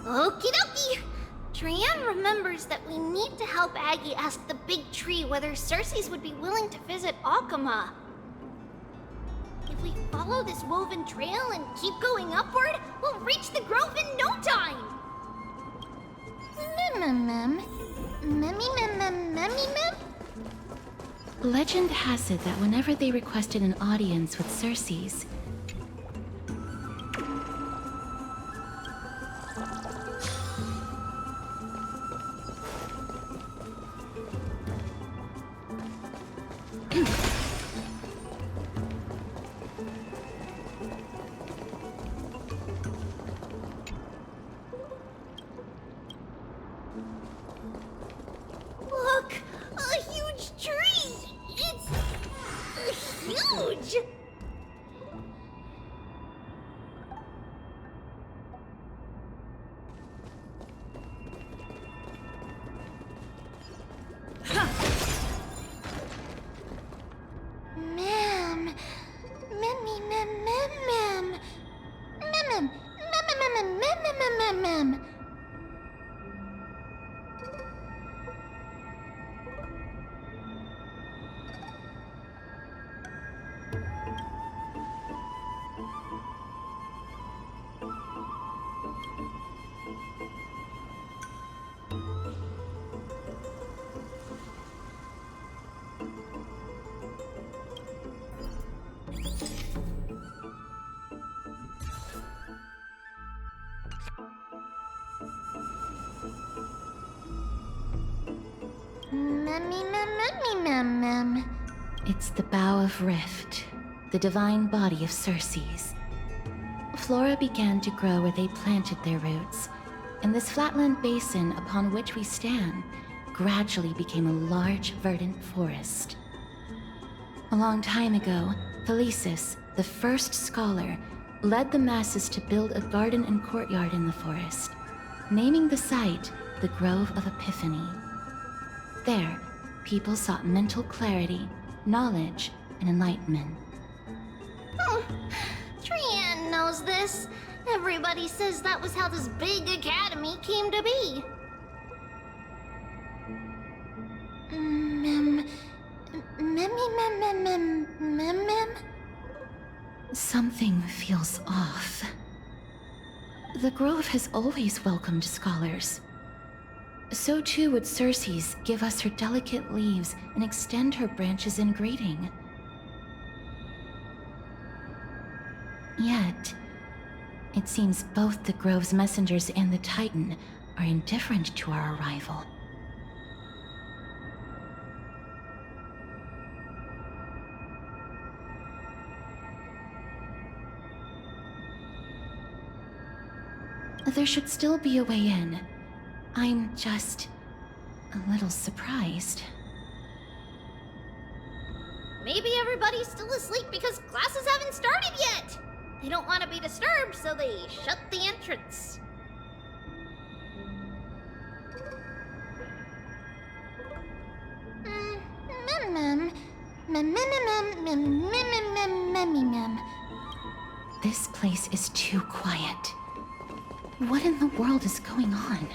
Okie dokie! Trianne remembers that we need to help Aggie ask the big tree whether Circes would be willing to visit Akama. If we follow this woven trail and keep going upward, we'll reach the grove in no time! Legend has it that whenever they requested an audience with Circes, Look! A huge tree! It's huge! It's the Bough of Rift, the divine body of Circes. Flora began to grow where they planted their roots, and this flatland basin upon which we stand gradually became a large, verdant forest. A long time ago, Thelesis, the first scholar, led the masses to build a garden and courtyard in the forest, naming the site the Grove of Epiphany. There, people sought mental clarity, knowledge, and enlightenment. Trianne knows this. Everybody says that was how this big academy came to be. Something feels off. The Grove has always welcomed scholars. So too would Circes give us her delicate leaves and extend her branches in greeting. Yet, it seems both the Grove's messengers and the Titan are indifferent to our arrival. There should still be a way in. I'm just a little surprised. Maybe everybody's still asleep because classes haven't started yet. They don't want to be disturbed, so they shut the entrance. This place is too quiet. What in the world is going on?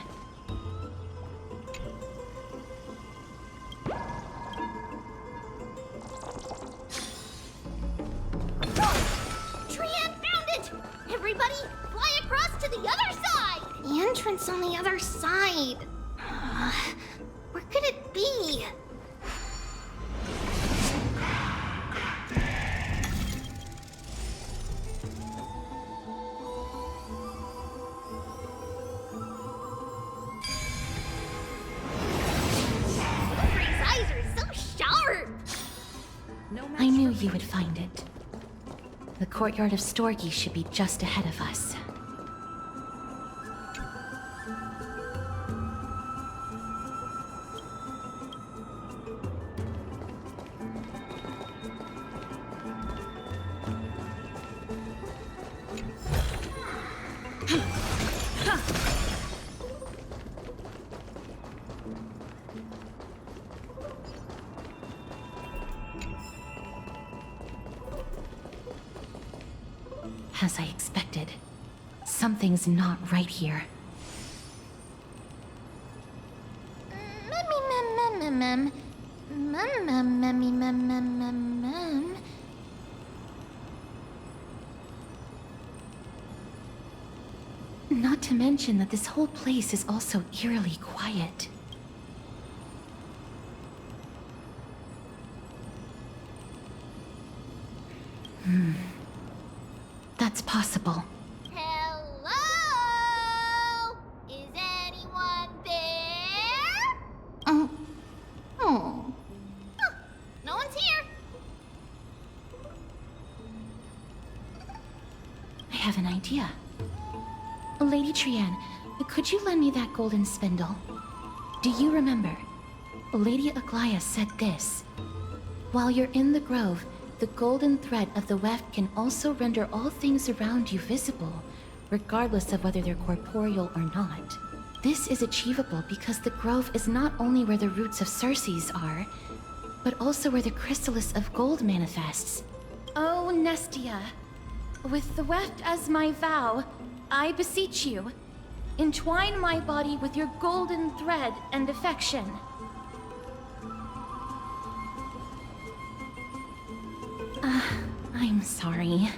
Trianne found it! Everybody, fly across to the other side! The entrance on the other side. Where could it be? I knew you would find it. The courtyard of Storgi should be just ahead of us. As I expected, something's not right here. Not to mention that this whole place is also eerily quiet. That's possible. Hello? Is anyone there? Oh. Huh, no one's here. I have an idea. Lady Trianne, could you lend me that golden spindle? Do you remember? Lady Aglaia said this. While you're in the grove, the golden thread of the weft can also render all things around you visible, regardless of whether they're corporeal or not. This is achievable because the grove is not only where the roots of Circes are, but also where the chrysalis of gold manifests. Oh, Nestia, with the weft as my vow, I beseech you, entwine my body with your golden thread and affection. I'm sorry.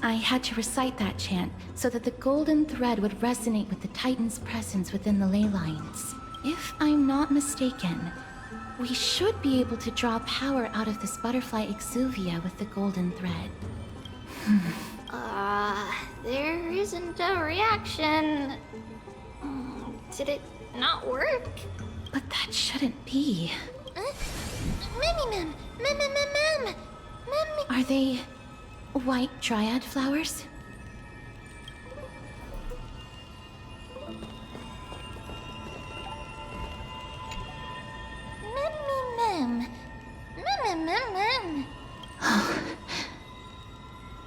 I had to recite that chant so that the golden thread would resonate with the Titan's presence within the ley lines. If I'm not mistaken, we should be able to draw power out of this butterfly exuvia with the golden thread. There isn't a reaction. Did it not work? But that shouldn't be. Mem. Are they white dryad flowers? Mem.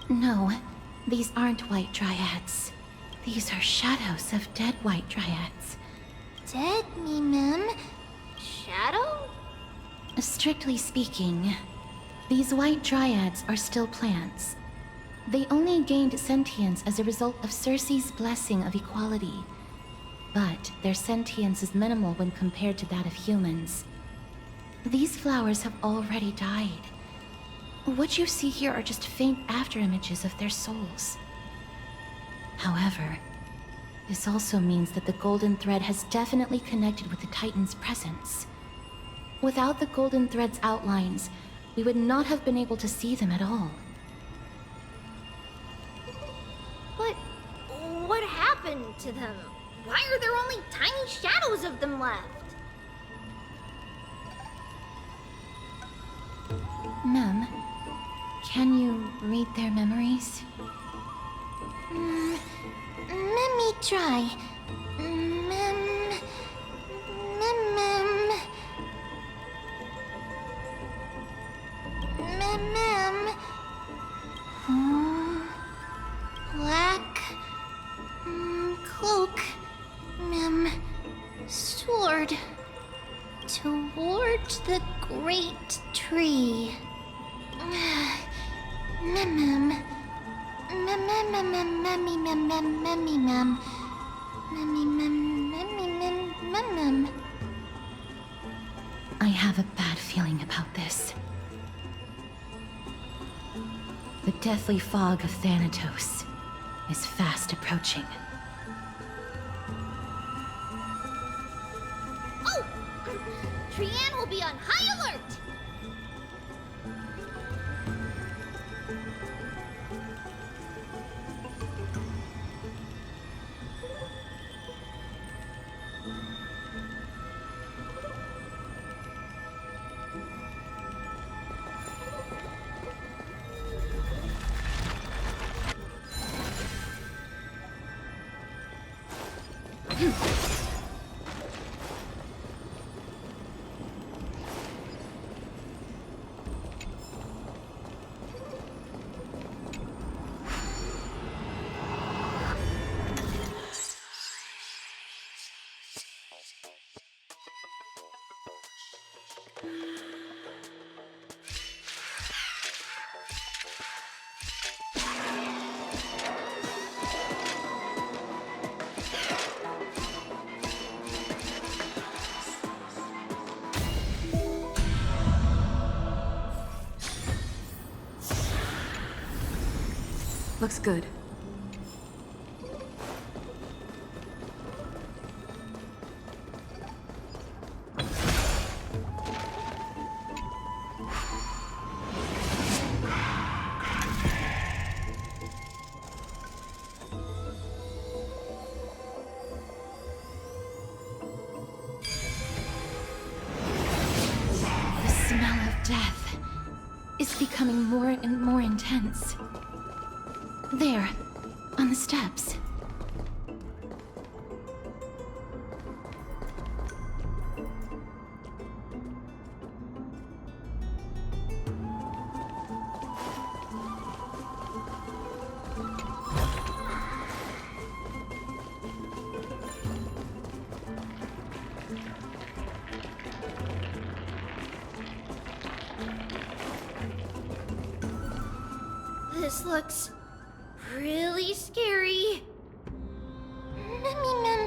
No, these aren't white dryads. These are shadows of dead white dryads. Dead me, Mem. Shadow? Strictly speaking, these white dryads are still plants. They only gained sentience as a result of Circe's blessing of equality. But their sentience is minimal when compared to that of humans. These flowers have already died. What you see here are just faint afterimages of their souls. However, this also means that the golden thread has definitely connected with the Titan's presence. Without the golden thread's outlines, we would not have been able to see them at all. But what happened to them? Why are there only tiny shadows of them left? Mem, can you read their memories? Let me try. Mem. Black cloak. Sword. Toward the great tree. I have a bad feeling about this. The deathly fog of Thanatos is fast approaching. Oh! Trianne will be on high alert! Looks good. Death is becoming more and more intense. There, on the steps. This looks really scary. Mem.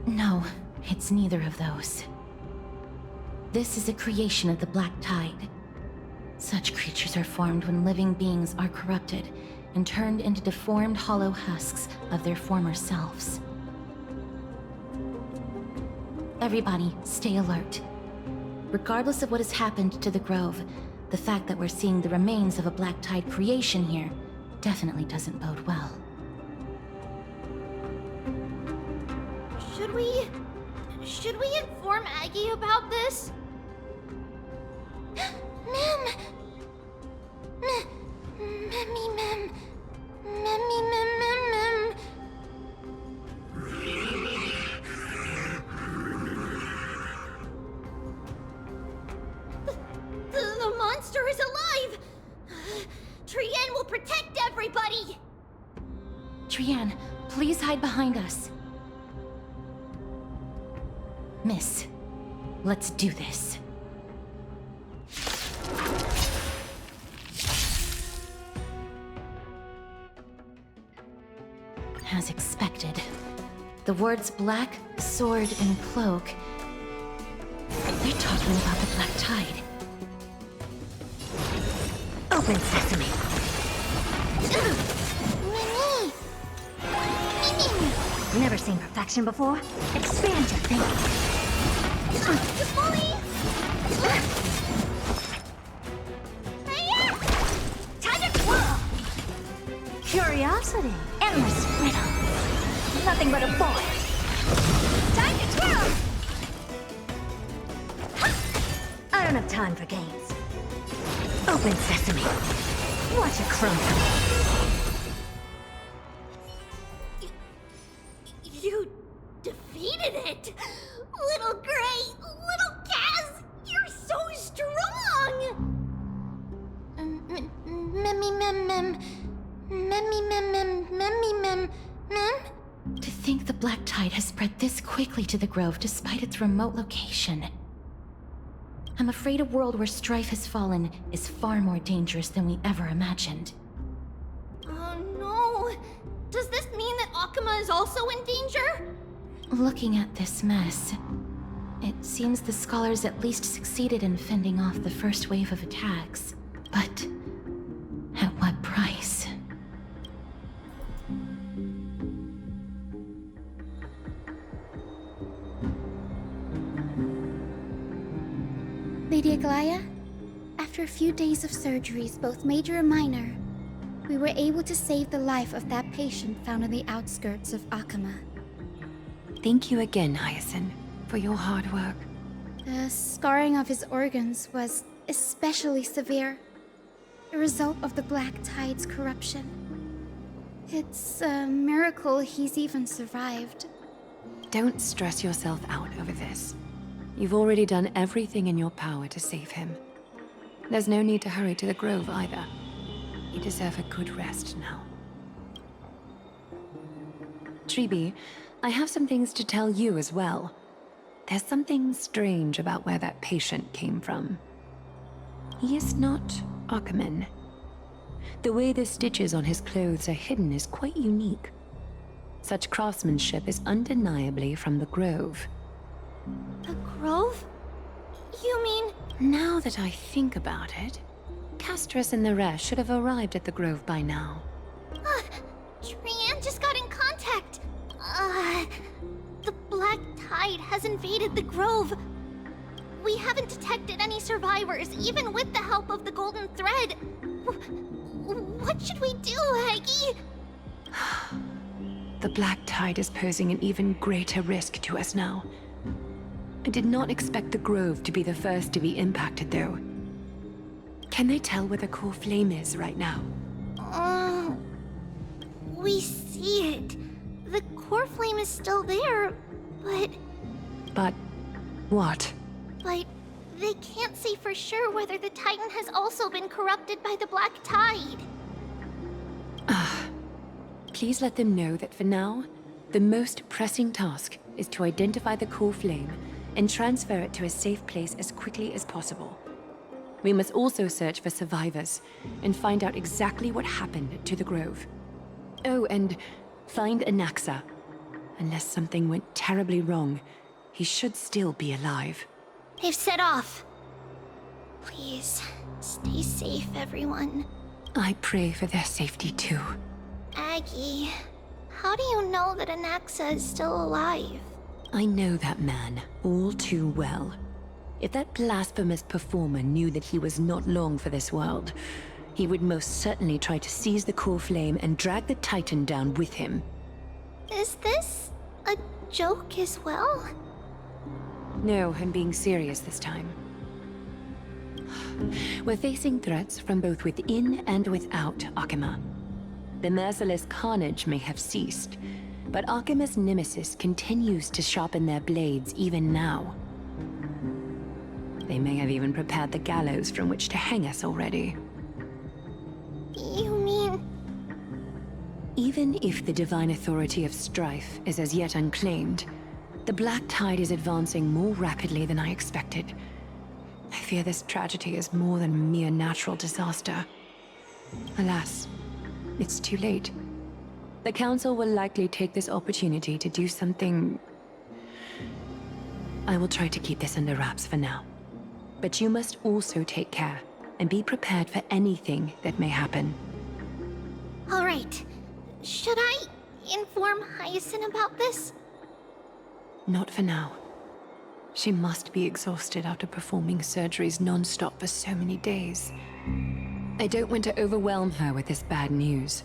No, it's neither of those. This is a creation of the Black Tide. Such creatures are formed when living beings are corrupted and turned into deformed hollow husks of their former selves. Everybody, stay alert. Regardless of what has happened to the Grove, the fact that we're seeing the remains of a Black Tide creation here definitely doesn't bode well. Should we inform Aggie about this? Mem. The monster is alive! Trienne will protect everybody! Trienne, please hide behind us. Miss, let's do this. As expected, the words black, sword, and cloak, they're talking about the Black Tide. Open sesame. Never seen perfection before? Expand your thinking. Time to twirl! Curiosity, endless riddle. Nothing but a boy. Time to twirl! I don't have time for games. Open sesame. Watch it crumble. You defeated it! Little Gray, little Kaz, you're so strong! To think the Black Tide has spread this quickly to the Grove despite its remote location. I'm afraid a world where strife has fallen is far more dangerous than we ever imagined. Oh no! Does this mean that Akuma is also in danger? Looking at this mess, it seems the scholars at least succeeded in fending off the first wave of attacks. But at what price? Lady Aglaya, after a few days of surgeries, both major and minor, we were able to save the life of that patient found on the outskirts of Akuma. Thank you again, Hyacinth, for your hard work. The scarring of his organs was especially severe, a result of the Black Tide's corruption. It's a miracle he's even survived. Don't stress yourself out over this. You've already done everything in your power to save him. There's no need to hurry to the Grove either. You deserve a good rest now. Tribi, I have some things to tell you as well. There's something strange about where that patient came from. He is not Akuman. The way the stitches on his clothes are hidden is quite unique. Such craftsmanship is undeniably from the Grove. The Grove? You mean... Now that I think about it, Castris and the rest should have arrived at the grove by now. Trianne just got in contact. The black tide has invaded the grove. We haven't detected any survivors, even with the help of the golden thread. What should we do, Aggie? The black tide is posing an even greater risk to us now. I did not expect the grove to be the first to be impacted, though. Can they tell where the core flame is right now? We see it. The core flame is still there, but... But what? But they can't say for sure whether the Titan has also been corrupted by the black tide. Please let them know that for now, the most pressing task is to identify the core flame and transfer it to a safe place as quickly as possible. We must also search for survivors and find out exactly what happened to the grove. Oh, and find Anaxa. Unless something went terribly wrong, he should still be alive. They've set off. Please, stay safe, everyone. I pray for their safety too. Aggie, how do you know that Anaxa is still alive? I know that man all too well. If that blasphemous performer knew that he was not long for this world, he would most certainly try to seize the core flame and drag the Titan down with him. Is this a joke as well? No, I'm being serious this time. We're facing threats from both within and without Akima. The merciless carnage may have ceased, but Akima's nemesis continues to sharpen their blades even now. They may have even prepared the gallows from which to hang us already. You mean... Even if the divine authority of strife is as yet unclaimed, the black tide is advancing more rapidly than I expected. I fear this tragedy is more than a mere natural disaster. Alas, it's too late. The Council will likely take this opportunity to do something... I will try to keep this under wraps for now. But you must also take care and be prepared for anything that may happen. All right. Should I inform Hyacinth about this? Not for now. She must be exhausted after performing surgeries non-stop for so many days. I don't want to overwhelm her with this bad news.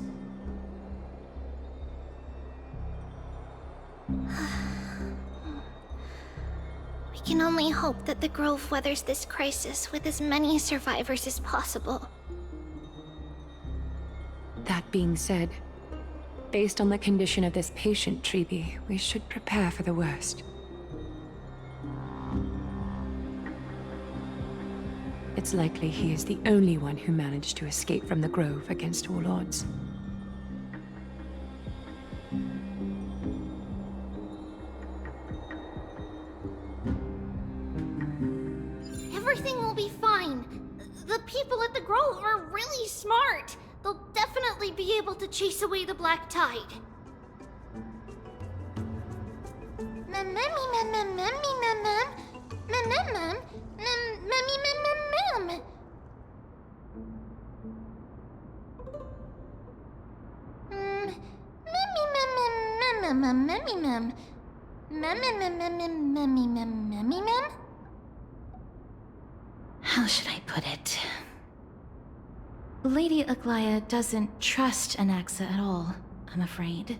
We can only hope that the Grove weathers this crisis with as many survivors as possible. That being said, based on the condition of this patient, Treeby, we should prepare for the worst. It's likely he is the only one who managed to escape from the Grove against all odds. Everything will be fine. The people at the Grove are really smart. They'll definitely be able to chase away the black tide. How should I put it? Lady Aglaya doesn't trust Anaxa at all, I'm afraid.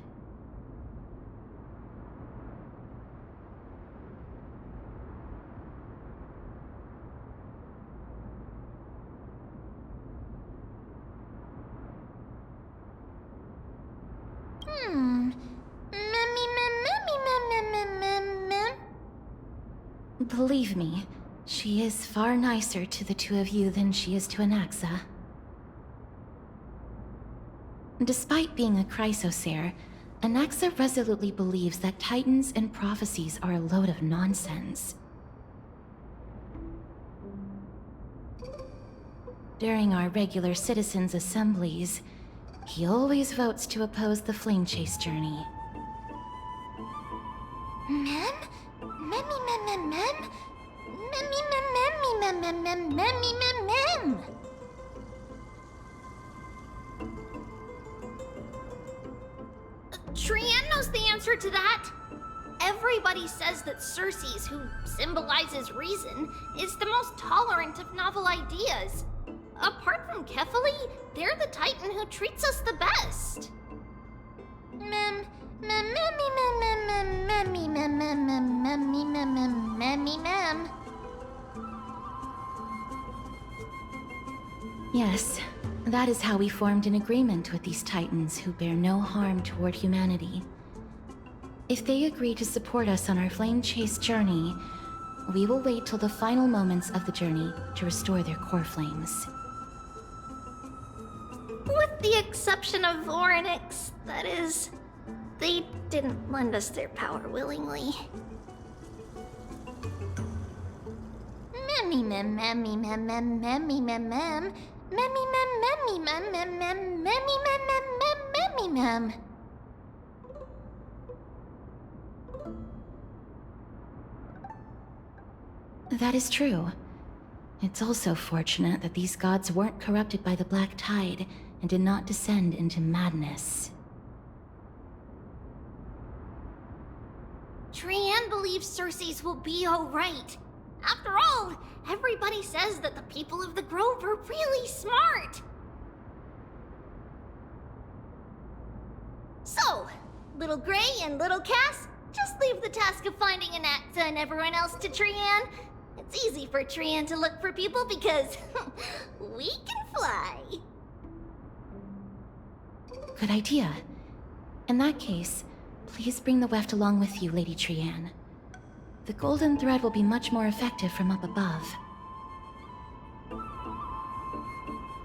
Believe me, she is far nicer to the two of you than she is to Anaxa. Despite being a Chrysosaur, Anaxa resolutely believes that Titans and prophecies are a load of nonsense. During our regular citizens' assemblies, he always votes to oppose the Flame Chase journey. Trian knows the answer to that. Everybody says that Circes, who symbolizes reason, is the most tolerant of novel ideas. Apart from Kefali, they're the Titan who treats us the best. Yes, that is how we formed an agreement with these Titans who bear no harm toward humanity. If they agree to support us on our flame chase journey, we will wait till the final moments of the journey to restore their core flames. With the exception of Voronix, that is. They didn't lend us their power willingly. That is true. It's also fortunate that these gods weren't corrupted by the Black Tide and did not descend into madness. Trian believes Circes will be alright. After all, everybody says that the people of the Grove are really smart. So, Little Gray and Little Cass, just leave the task of finding Anaxa and everyone else to Trian. It's easy for Trian to look for people because we can fly. Good idea. In that case, please bring the weft along with you, Lady Trian. The golden thread will be much more effective from up above.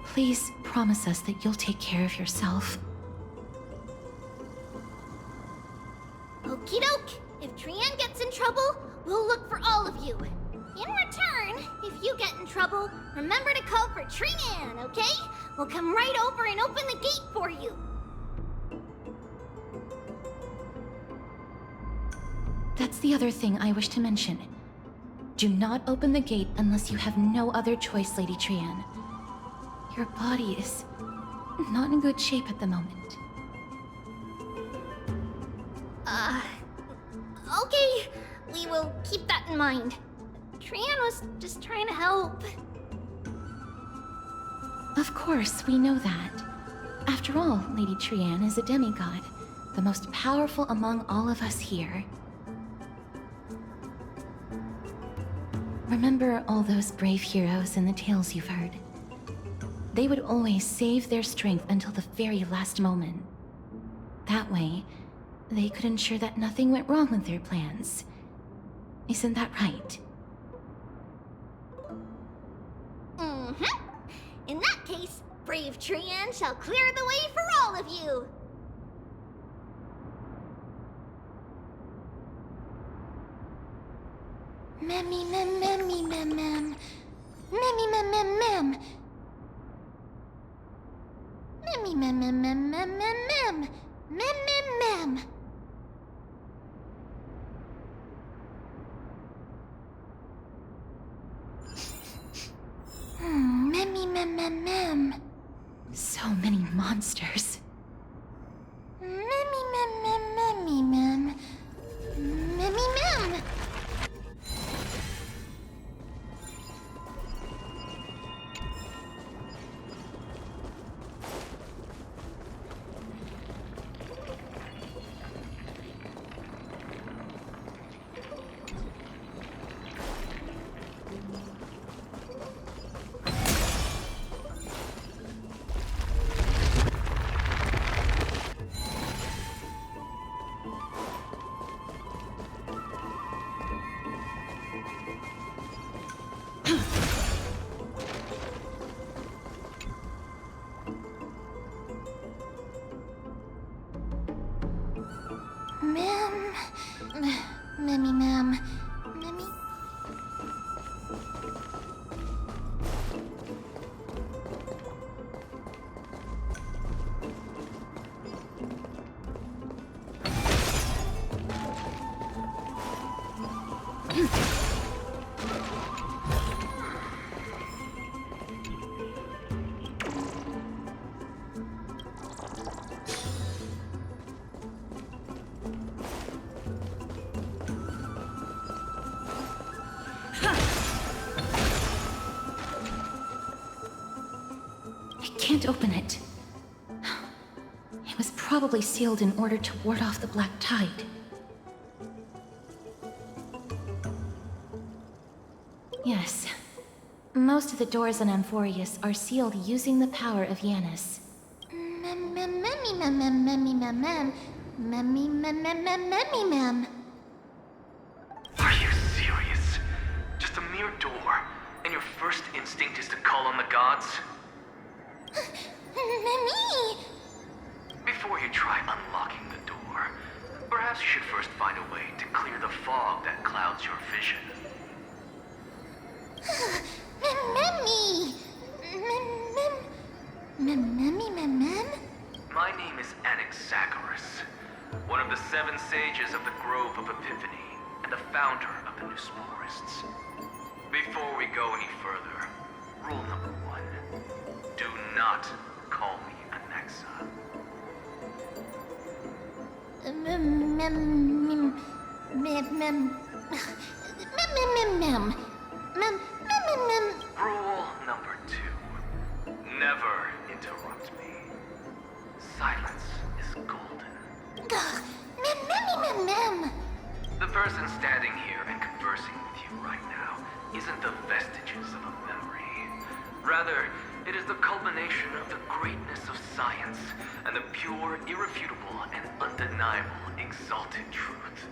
Please promise us that you'll take care of yourself. Okie doke. If Trian gets in trouble, we'll look for all of you. In return, if you get in trouble, remember to call for Trian, okay? We'll come right over and open the gate for you. That's the other thing I wish to mention. Do not open the gate unless you have no other choice, Lady Trian. Your body is not in good shape at the moment. Okay. We will keep that in mind. Trian was just trying to help. Of course, we know that. After all, Lady Trian is a demigod, the most powerful among all of us here. Remember all those brave heroes in the tales you've heard? They would always save their strength until the very last moment. That way, they could ensure that nothing went wrong with their plans. Isn't that right? Mm-hmm. In that case, brave Trian shall clear the way for all of you. Memmy mem memmy mem mem. Memmy mem mem mem. Memmy mem mem mem mem mem mem. Mem mem mem. Memmy mem mem mem. So many monsters. Memmy mem mem memmy mem. Memmy mem. Memmy mem. Memmy. open it. It was probably sealed in order to ward off the black tide. Yes. Most of the doors on Amphoreus are sealed using the power of Yanis. Are you serious? Just a mere door, and your first instinct is to call on the gods? Before you try unlocking the door, perhaps you should first find a way to clear the fog that clouds your vision. My name is Anaxagoras, one of the 7 sages of the Grove of Epiphany, and the founder of the Nusporists. Before we go any further, rule number 1. Do not call me Anaxa. Rule number 2. Never interrupt me. Silence is golden. The person standing here and conversing with you right now isn't the vestiges of a memory. Rather, it is the culmination of the greatness of science and the pure, irrefutable, and undeniable exalted truth.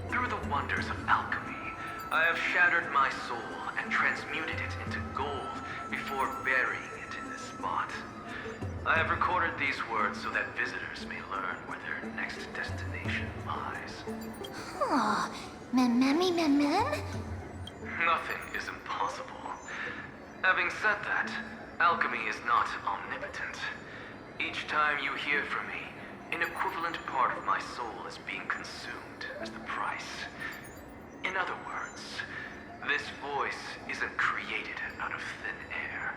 Through the wonders of alchemy, I have shattered my soul and transmuted it into gold before burying it in this spot. I have recorded these words so that visitors may learn where their next destination lies. Nothing is impossible. Having said that, alchemy is not omnipotent. Each time you hear from me, an equivalent part of my soul is being consumed as the price. In other words, this voice isn't created out of thin air.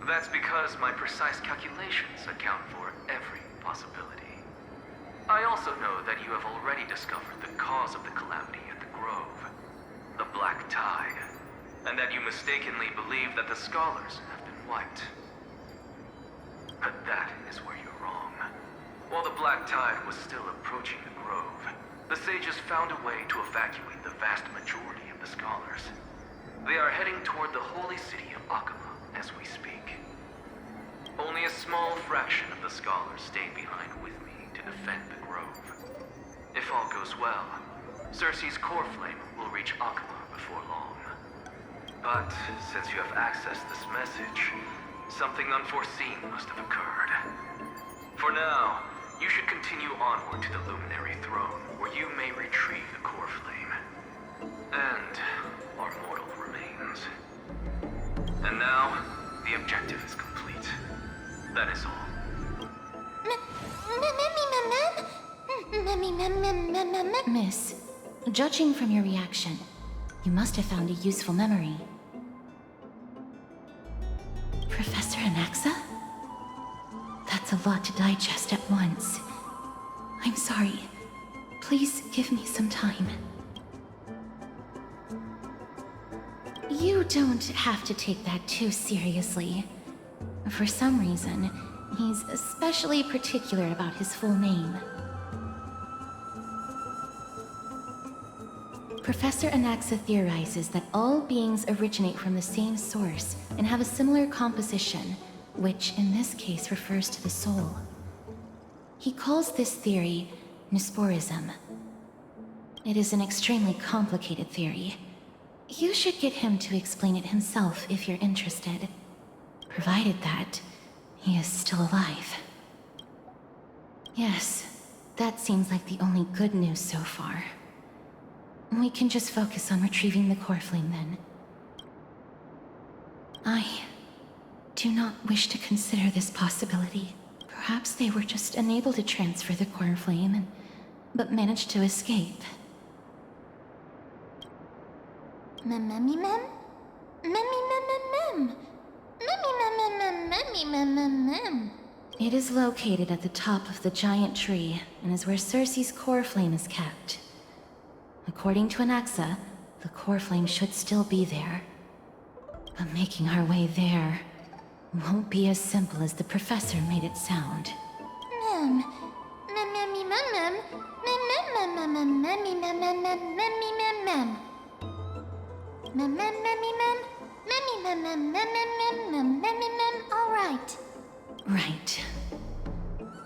That's because my precise calculations account for every possibility. I also know that you have already discovered the cause of the calamity at the Grove, the Black Tide, and that you mistakenly believe that the scholars have been wiped. But that is where you're wrong. While the Black Tide was still approaching the Grove, the sages found a way to evacuate the vast majority of the scholars. They are heading toward the holy city of Akama as we speak. Only a small fraction of the scholars stayed behind with me to defend the Grove. If all goes well, Circe's core flame will reach Akama before long. But since you have accessed this message, something unforeseen must have occurred. For now, you should continue onward to the Luminary Throne, where you may retrieve the core flame. And our mortal remains. And now, the objective is complete. That is all. Miss, judging from your reaction, you must have found a useful memory. Professor Anaxa? That's a lot to digest at once. I'm sorry. Please give me some time. You don't have to take that too seriously. For some reason, he's especially particular about his full name. Professor Anaxa theorizes that all beings originate from the same source and have a similar composition, which in this case refers to the soul. He calls this theory Nusporism. It is an extremely complicated theory. You should get him to explain it himself if you're interested, provided that he is still alive. Yes, that seems like the only good news so far. We can just focus on retrieving the core flame then. I do not wish to consider this possibility. Perhaps they were just unable to transfer the core flame, but managed to escape. It is located at the top of the giant tree, and is where Circe's core flame is kept. According to Anaxa, the core flame should still be there. But making our way there won't be as simple as the professor made it sound. Mem. Mem, mem, mem, mem. Mem, mem, mem, mem, mem, mem, mem, mem, mem, mem, mem. Mem, mem, mem, mem. Mem, mem, mem, mem, mem, mem, mem, mem. All right. Right.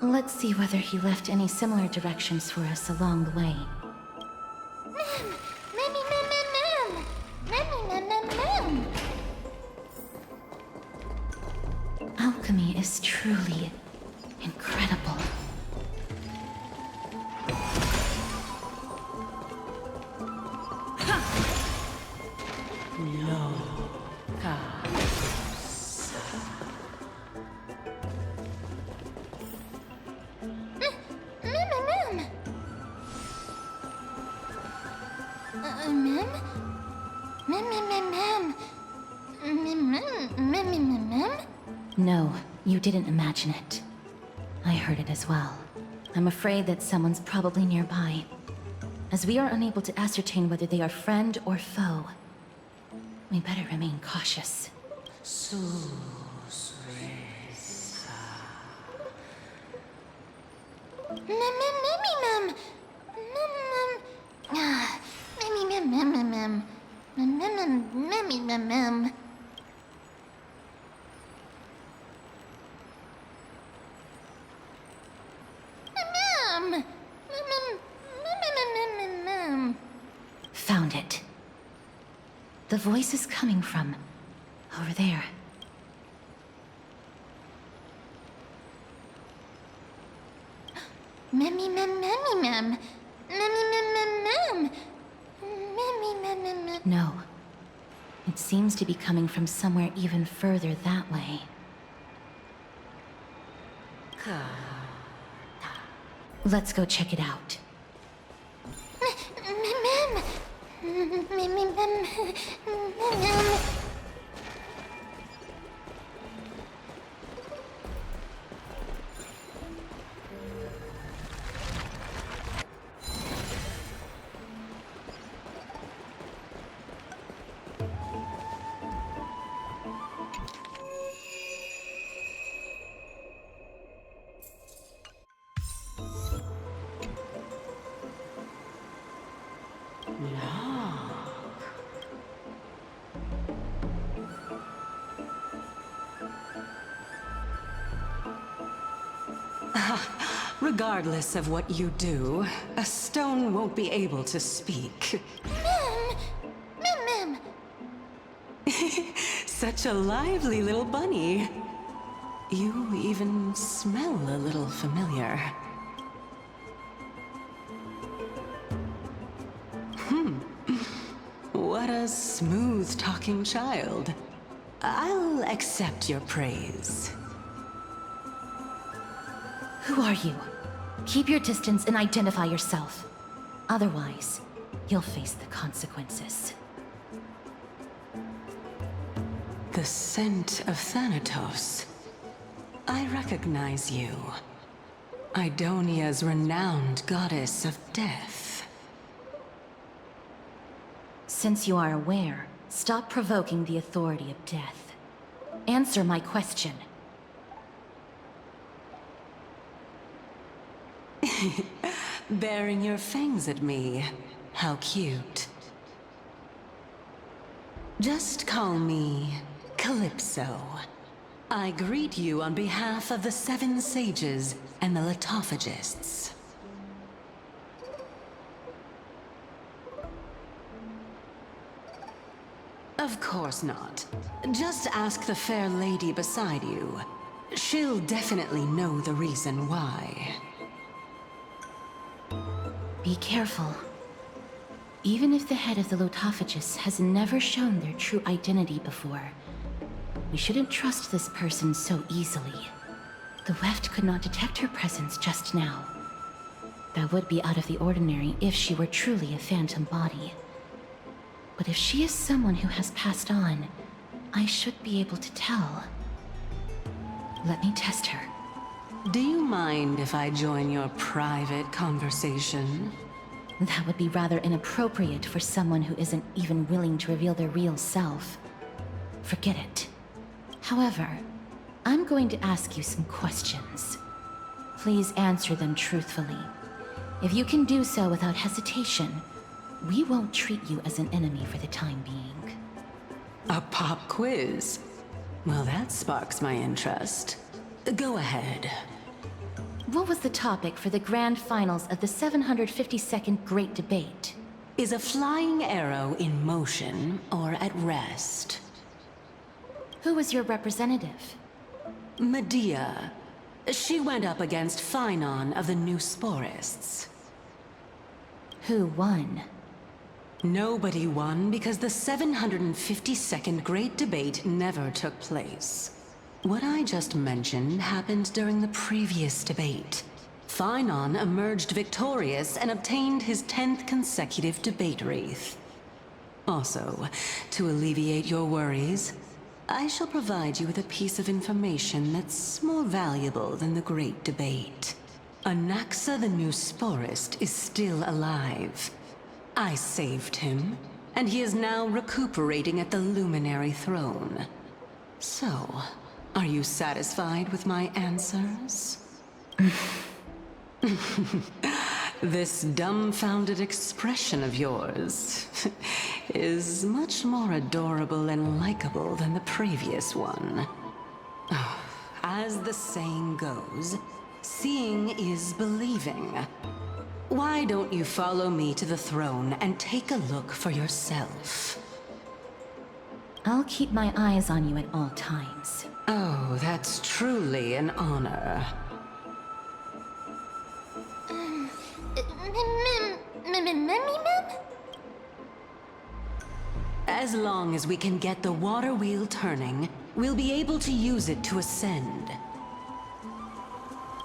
Let's see whether he left any similar directions for us along the way. Mem, mem, mem, mem, mem. Mem, mem, mem, mem. Alchemy is truly incredible. No, you didn't imagine it. I heard it as well. I'm afraid that someone's probably nearby. As we are unable to ascertain whether they are friend or foe, we better remain cautious. Found it. The voice is coming from over there. Memmy mem memmy mem. Memmy mem mem mem. Memmy mem mem mem. No. It seems to be coming from somewhere even further that way. Let's go check it out. Regardless of what you do, a stone won't be able to speak. Mem. Such a lively little bunny. You even smell a little familiar. What a smooth-talking child. I'll accept your praise. Who are you? Keep your distance and identify yourself. Otherwise, you'll face the consequences. The scent of Thanatos. I recognize you. Idonia's renowned goddess of death. Since you are aware, stop provoking the authority of death. Answer my question. Baring your fangs at me. How cute. Just call me Calypso. I greet you on behalf of the Seven Sages and the Litophagists. Of course not. Just ask the fair lady beside you. She'll definitely know the reason why. Be careful. Even if the head of the Litophagists has never shown their true identity before, we shouldn't trust this person so easily. The Weft could not detect her presence just now. That would be out of the ordinary if she were truly a phantom body. But if she is someone who has passed on, I should be able to tell. Let me test her. Do you mind if I join your private conversation? That would be rather inappropriate for someone who isn't even willing to reveal their real self. Forget it. However, I'm going to ask you some questions. Please answer them truthfully. If you can do so without hesitation, we won't treat you as an enemy for the time being. A pop quiz? Well, that sparks my interest. Go ahead. What was the topic for the grand finals of the 752nd Great Debate? Is a flying arrow in motion or at rest? Who was your representative? Medea. She went up against Phynon of the Newsporists. Who won? Nobody won because the 752nd Great Debate never took place. What I just mentioned happened during the previous debate. Phynon emerged victorious and obtained his 10th consecutive debate wreath. Also, to alleviate your worries, I shall provide you with a piece of information that's more valuable than the Great Debate. Anaxa the Newsporist is still alive. I saved him, and he is now recuperating at the Luminary Throne. So, are you satisfied with my answers? This dumbfounded expression of yours is much more adorable and likable than the previous one. As the saying goes, seeing is believing. Why don't you follow me to the throne and take a look for yourself? I'll keep my eyes on you at all times. Oh, that's truly an honor. As long as we can get the water wheel turning, we'll be able to use it to ascend.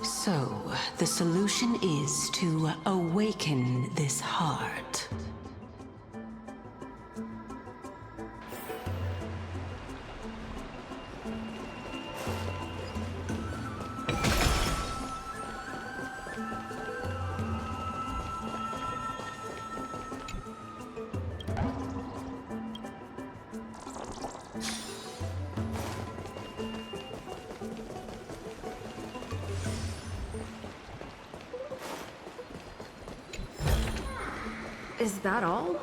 So, the solution is to awaken this heart. Is that all?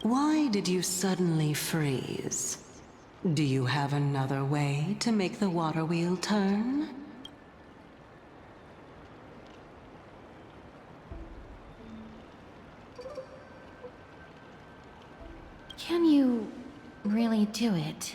Why did you suddenly freeze? Do you have another way to make the water wheel turn? Can you really do it?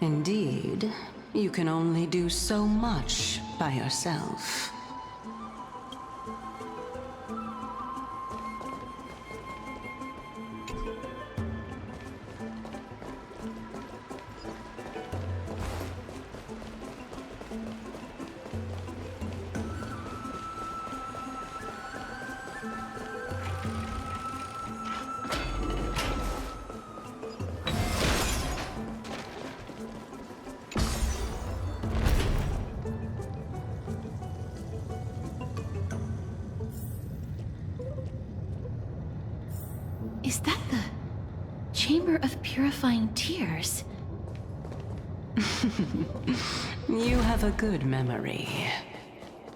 Indeed, you can only do so much by yourself. Is that the Chamber of Purifying Tears? You have a good memory.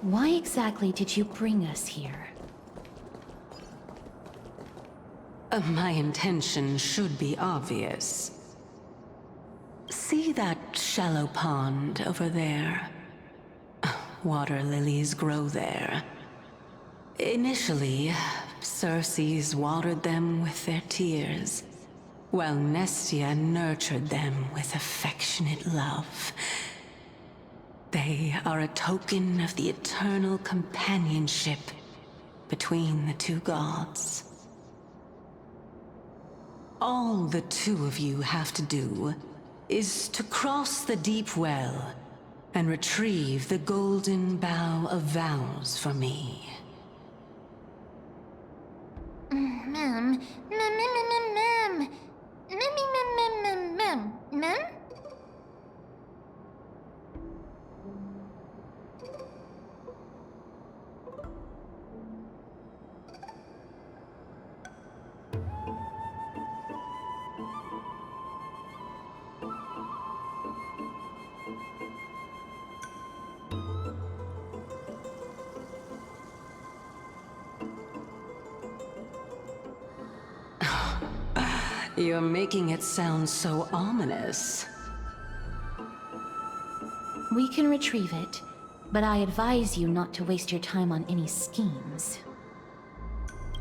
Why exactly did you bring us here? My intention should be obvious. See that shallow pond over there? Water lilies grow there. Initially, Circes watered them with their tears, while Nestia nurtured them with affectionate love. They are a token of the eternal companionship between the two gods. All the two of you have to do is to cross the deep well and retrieve the golden bough of vows for me. Mem. You're making it sound so ominous. We can retrieve it, but I advise you not to waste your time on any schemes.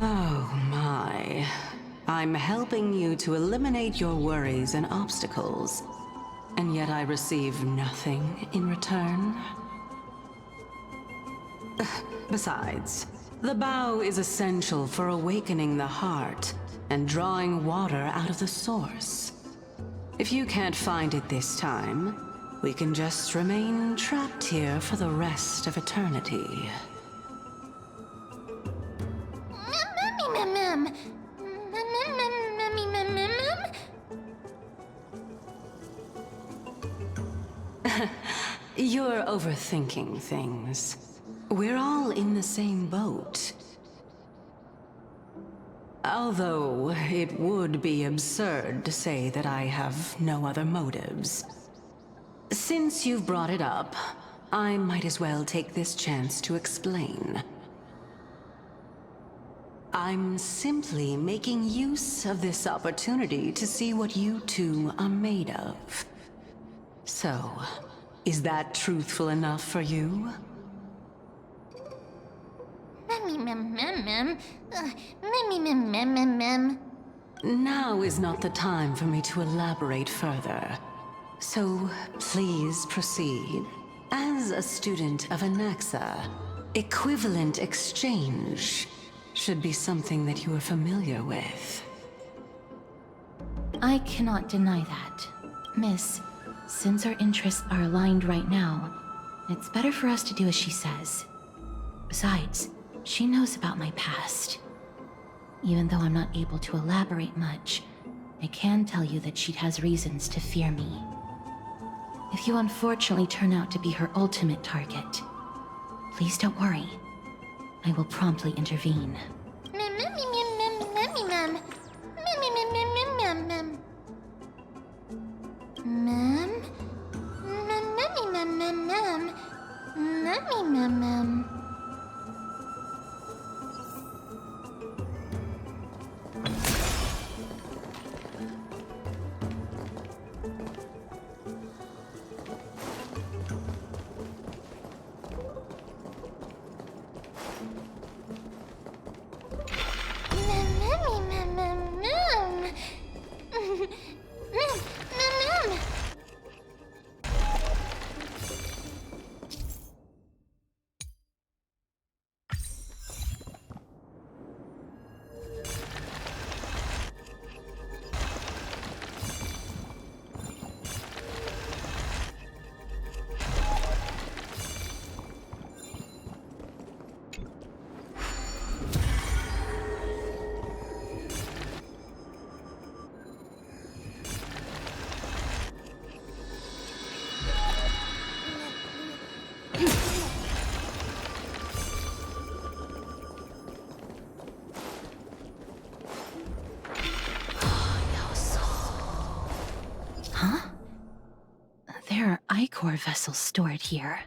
Oh my. I'm helping you to eliminate your worries and obstacles, and yet I receive nothing in return? Besides, the bow is essential for awakening the heart and drawing water out of the source. If you can't find it this time, we can just remain trapped here for the rest of eternity. You're overthinking things. We're all in the same boat. Although, it would be absurd to say that I have no other motives. Since you've brought it up, I might as well take this chance to explain. I'm simply making use of this opportunity to see what you two are made of. So, is that truthful enough for you? Now is not the time for me to elaborate further. So, please proceed. As a student of Anaxa, equivalent exchange should be something that you are familiar with. I cannot deny that. Miss, since our interests are aligned right now, it's better for us to do as she says. Besides, she knows about my past. Even though I'm not able to elaborate much, I can tell you that she has reasons to fear me. If you unfortunately turn out to be her ultimate target, please don't worry. I will promptly intervene. There are ichor vessels stored here.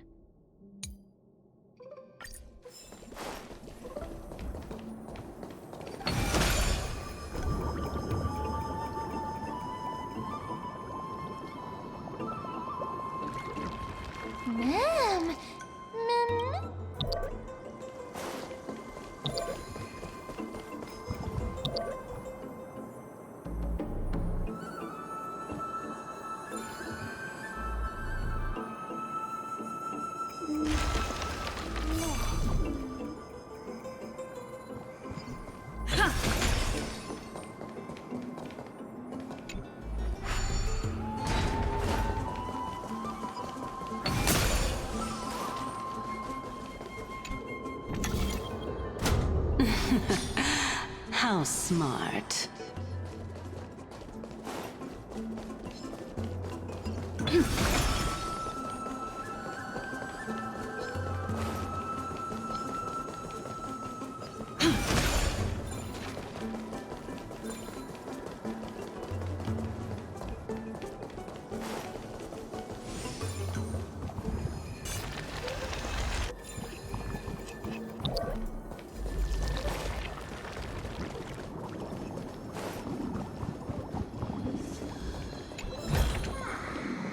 How smart.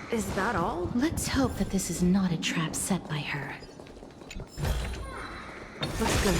Is that all? Let's hope that this is not a trap set by her. Let's go.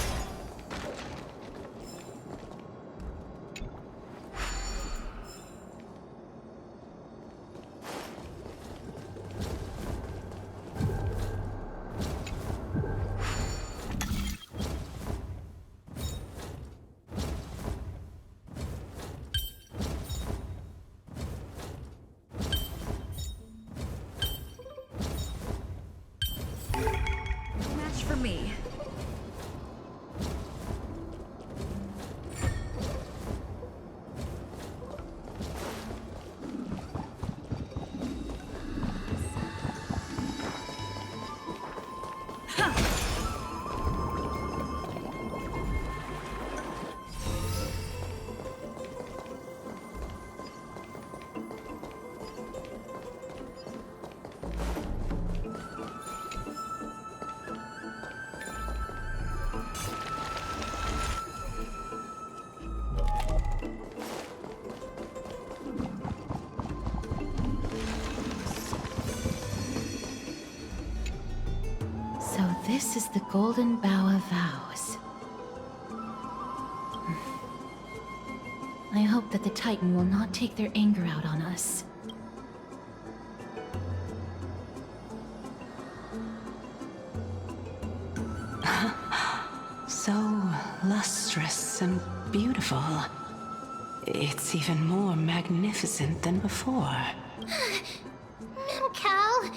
Match for me. So this is the Golden Bough of Vows. I hope that the Titan will not take their anger out on us. So lustrous and beautiful. It's even more magnificent than before. Mem Cal.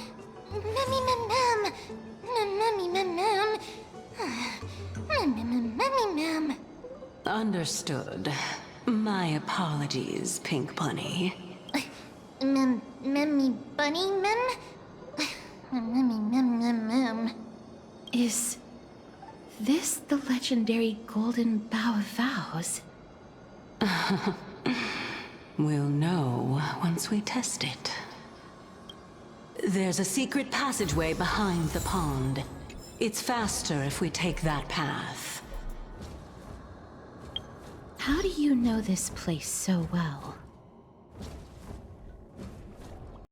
Memmy mem mem. Memmy mem mem. Memmy mem. Understood. My apologies, Pink Bunny. Memmy bunny mem. Memmy mem mem mem. Is this the legendary Golden Bough of Vows? We'll know once we test it. There's a secret passageway behind the pond. It's faster if we take that path. How do you know this place so well?